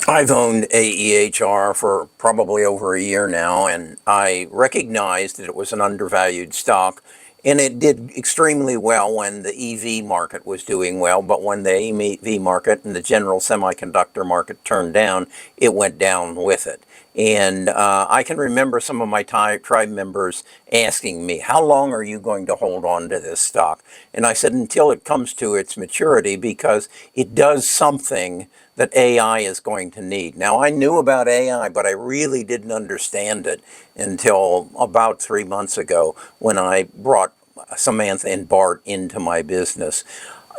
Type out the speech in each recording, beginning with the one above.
I've owned AEHR for probably over a year now, and I recognized that it was an undervalued stock, and it did extremely well when the EV market was doing well, but when the EV market and the general semiconductor market turned down, it went down with it. And I can remember some of my tribe members asking me, how long are you going to hold on to this stock? And I said, until it comes to its maturity, because it does something that AI is going to need. Now, I knew about AI, but I really didn't understand it until about 3 months ago when I brought Samantha and Bart into my business.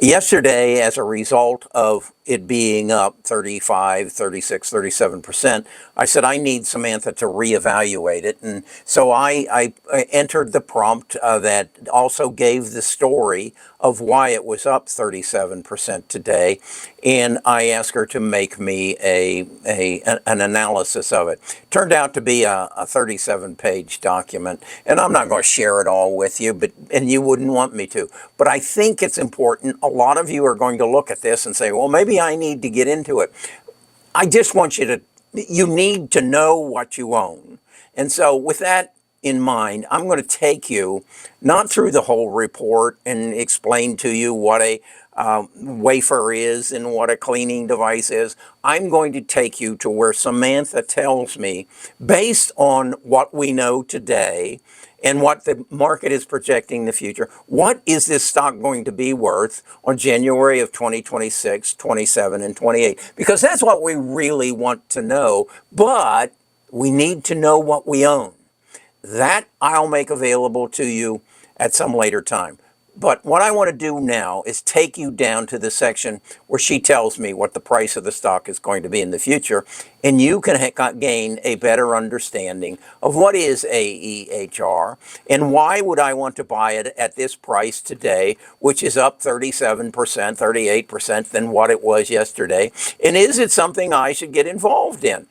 Yesterday, as a result of it being up 35, 36, 37%, I said I need Samantha to reevaluate it. And so I entered the prompt that also gave the story of why it was up 37% today. And I asked her to make me an analysis of it. Turned out to be a 37-page document. And I'm not going to share it all with you, and you wouldn't want me to. But I think it's important. A lot of you are going to look at this and say, well, maybe I need to get into it. I just want you need to know what you own. And so with that in mind, I'm going to take you not through the whole report and explain to you what a wafer is and what a cleaning device is. I'm going to take you to where Samantha tells me, based on what we know today and what the market is projecting in the future, what is this stock going to be worth on January of 2026, 27, and 28? Because that's what we really want to know, but we need to know what we own. That I'll make available to you at some later time. But what I want to do now is take you down to the section where she tells me what the price of the stock is going to be in the future, and you can gain a better understanding of what is AEHR and why would I want to buy it at this price today, which is up 37%, 38% than what it was yesterday, and is it something I should get involved in?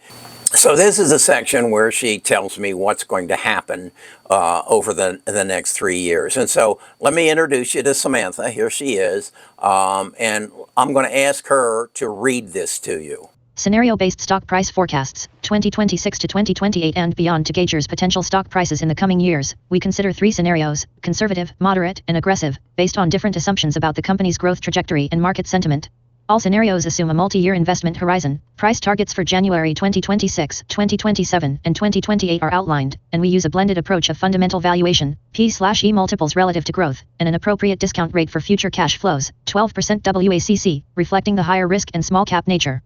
So this is a section where she tells me what's going to happen over the next 3 years. And so let me introduce you to Samantha. Here she is. And I'm going to ask her to read this to you. Scenario-based stock price forecasts, 2026 to 2028 and beyond. To gauge your potential stock prices in the coming years, we consider 3 scenarios: conservative, moderate, and aggressive, based on different assumptions about the company's growth trajectory and market sentiment. All scenarios assume a multi-year investment horizon. Price targets for January 2026, 2027, and 2028 are outlined, and we use a blended approach of fundamental valuation, P/E multiples relative to growth, and an appropriate discount rate for future cash flows, 12% WACC, reflecting the higher risk and small cap nature.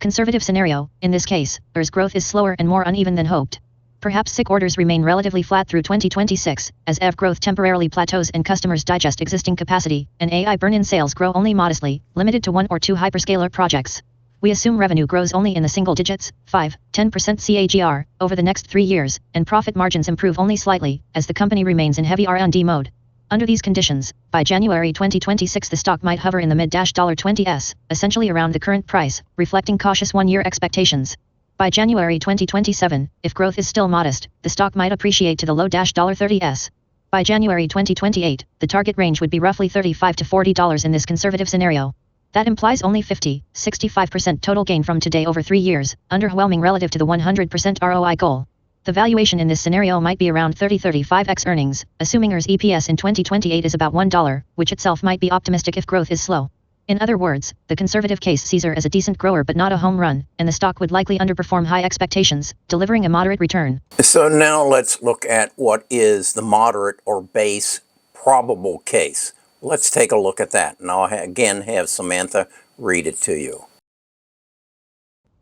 Conservative scenario: in this case, ER's growth is slower and more uneven than hoped. Perhaps SiC orders remain relatively flat through 2026, as EV growth temporarily plateaus and customers digest existing capacity, and AI burn-in sales grow only modestly, limited to 1 or 2 hyperscaler projects. We assume revenue grows only in the single digits, 5-10% CAGR, over the next 3 years, and profit margins improve only slightly, as the company remains in heavy R&D mode. Under these conditions, by January 2026 the stock might hover in the mid-$20s, essentially around the current price, reflecting cautious 1-year expectations. By January 2027, if growth is still modest, the stock might appreciate to the low-$30s. By January 2028, the target range would be roughly $35 to $40 in this conservative scenario. That implies only 50-65% total gain from today over 3 years, underwhelming relative to the 100% ROI goal. The valuation in this scenario might be around 30-35x earnings, assuming ER's EPS in 2028 is about $1, which itself might be optimistic if growth is slow. In other words, the conservative case sees ER as a decent grower but not a home run, and the stock would likely underperform high expectations, delivering a moderate return. So now let's look at what is the moderate or base probable case. Let's take a look at that, and I'll again have Samantha read it to you.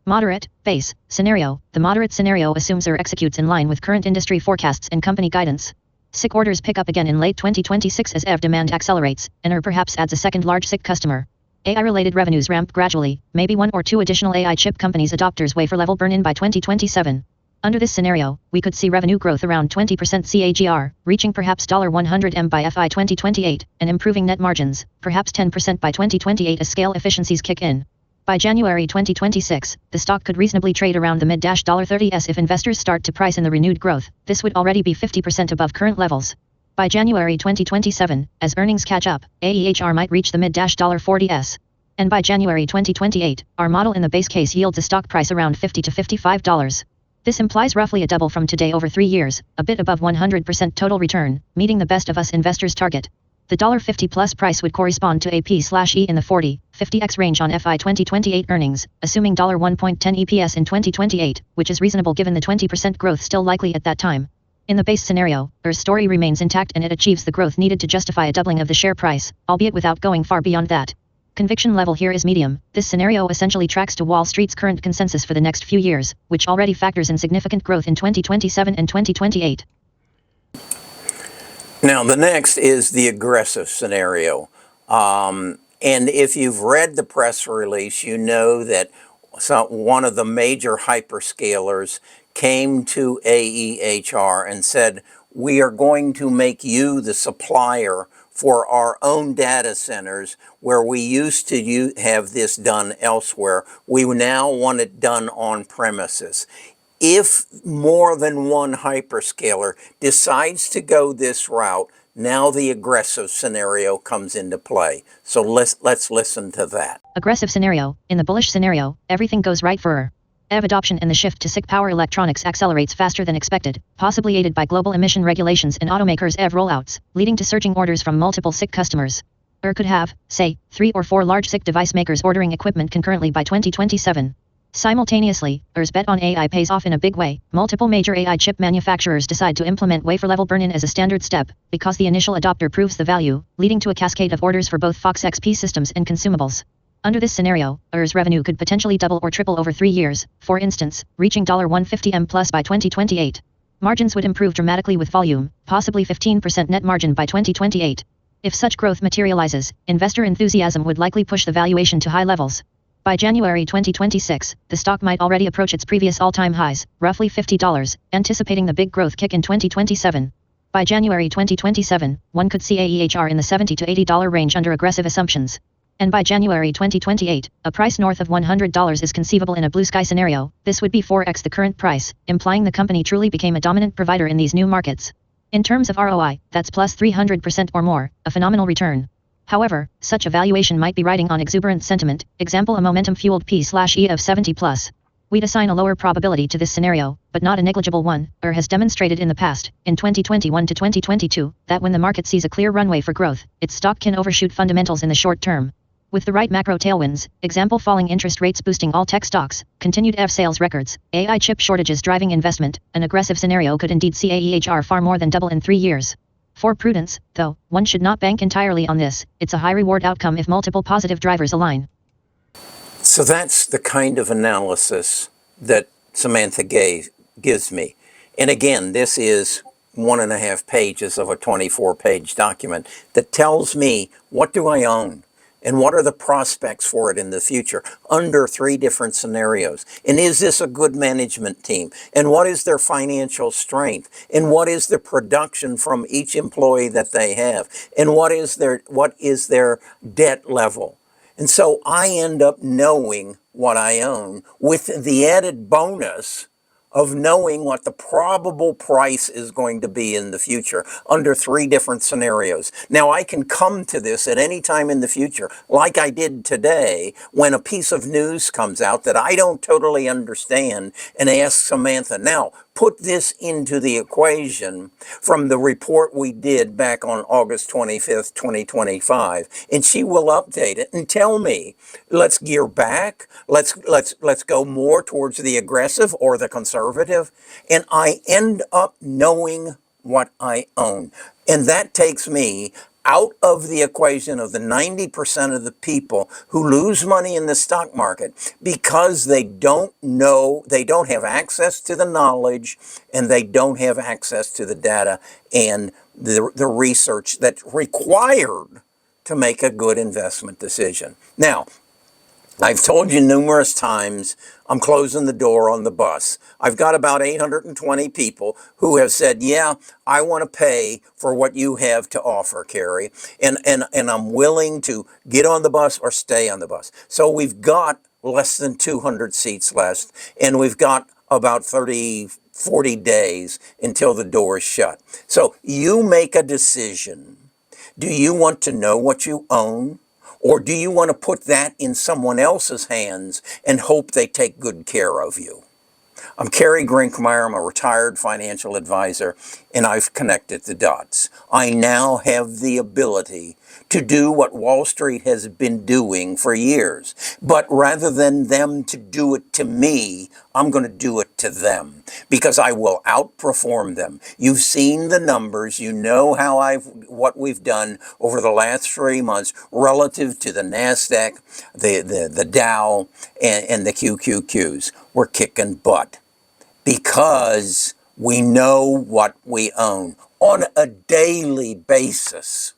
Moderate, base, scenario. The moderate scenario assumes ER executes in line with current industry forecasts and company guidance. SiC orders pick up again in late 2026 as EV demand accelerates, and ER perhaps adds a second large SiC customer. AI-related revenues ramp gradually, maybe 1 or 2 additional AI chip companies adopt ER's wafer-level burn-in by 2027. Under this scenario, we could see revenue growth around 20% CAGR, reaching perhaps $100 by FY 2028, and improving net margins, perhaps 10% by 2028 as scale efficiencies kick in. By January 2026, the stock could reasonably trade around the mid-$30s if investors start to price in the renewed growth. This would already be 50% above current levels. By January 2027, as earnings catch up, AEHR might reach the mid-$40s. And by January 2028, our model in the base case yields a stock price around $50 to $55. This implies roughly a double from today over 3 years, a bit above 100% total return, meeting the best of us investors' target. The $50 plus price would correspond to a P/E in the 40-50x range on FY 2028 earnings, assuming $1.10 EPS in 2028, which is reasonable given the 20% growth still likely at that time. In the base scenario, AEHR's story remains intact and it achieves the growth needed to justify a doubling of the share price, albeit without going far beyond that. Conviction level here is medium. This scenario essentially tracks to Wall Street's current consensus for the next few years, which already factors in significant growth in 2027 and 2028. Now, the next is the aggressive scenario. And if you've read the press release, you know that one of the major hyperscalers came to AEHR and said, we are going to make you the supplier for our own data centers where we used to have this done elsewhere. We now want it done on premises. If more than one hyperscaler decides to go this route, now the aggressive scenario comes into play. So let's listen to that. Aggressive scenario. In the bullish scenario, everything goes right for EV adoption and the shift to SiC power electronics accelerates faster than expected, possibly aided by global emission regulations and automakers' EV rollouts, leading to surging orders from multiple SiC customers. Could have, say, 3 or 4 large SiC device makers ordering equipment concurrently by 2027. Simultaneously, AEHR's bet on AI pays off in a big way. Multiple major AI chip manufacturers decide to implement wafer-level burn-in as a standard step, because the initial adopter proves the value, leading to a cascade of orders for both Fox XP systems and consumables. Under this scenario, AEHR's revenue could potentially double or triple over 3 years, for instance, reaching $150 plus by 2028. Margins would improve dramatically with volume, possibly 15% net margin by 2028. If such growth materializes, investor enthusiasm would likely push the valuation to high levels. By January 2026, the stock might already approach its previous all-time highs, roughly $50, anticipating the big growth kick in 2027. By January 2027, one could see AEHR in the $70 to $80 range under aggressive assumptions. And by January 2028, a price north of $100 is conceivable in a blue sky scenario. This would be 4x the current price, implying the company truly became a dominant provider in these new markets. In terms of ROI, that's plus 300% or more, a phenomenal return. However, such a valuation might be riding on exuberant sentiment, example a momentum-fueled P/E of 70 plus. We'd assign a lower probability to this scenario, but not a negligible one. AEHR has demonstrated in the past, in 2021 to 2022, that when the market sees a clear runway for growth, its stock can overshoot fundamentals in the short term. With the right macro tailwinds, example falling interest rates boosting all tech stocks, continued EV sales records, AI chip shortages driving investment, an aggressive scenario could indeed see AEHR far more than double in 3 years. For prudence, though, one should not bank entirely on this. It's a high reward outcome if multiple positive drivers align. So that's the kind of analysis that Samantha gives me. And again, this is 1.5 pages of a 24-page document that tells me what do I own and what are the prospects for it in the future under 3 different scenarios. And is this a good management team? And what is their financial strength? And what is the production from each employee that they have? And what is their debt level? And so I end up knowing what I own with the added bonus of knowing what the probable price is going to be in the future under 3 different scenarios. Now, I can come to this at any time in the future, like I did today, when a piece of news comes out that I don't totally understand, and ask Samantha, now, put this into the equation from the report we did back on August 25th, 2025, and she will update it and tell me, let's gear back, let's go more towards the aggressive or the conservative, and I end up knowing what I own. And that takes me out of the equation of the 90% of the people who lose money in the stock market because they don't know, they don't have access to the knowledge, and they don't have access to the data and the research that's required to make a good investment decision. Now, I've told you numerous times, I'm closing the door on the bus. I've got about 820 people who have said, yeah, I want to pay for what you have to offer, Kerry. And I'm willing to get on the bus or stay on the bus. So we've got less than 200 seats left, and we've got about 40 days until the door is shut. So you make a decision. Do you want to know what you own? Or do you want to put that in someone else's hands and hope they take good care of you? I'm Kerry. I'm a retired financial advisor, and I've connected the dots. I now have the ability to do what Wall Street has been doing for years. But rather than them to do it to me, I'm going to do it to them because I will outperform them. You've seen the numbers. You know what we've done over the last 3 months relative to the NASDAQ, the Dow, and the QQQs. We're kicking butt because we know what we own on a daily basis.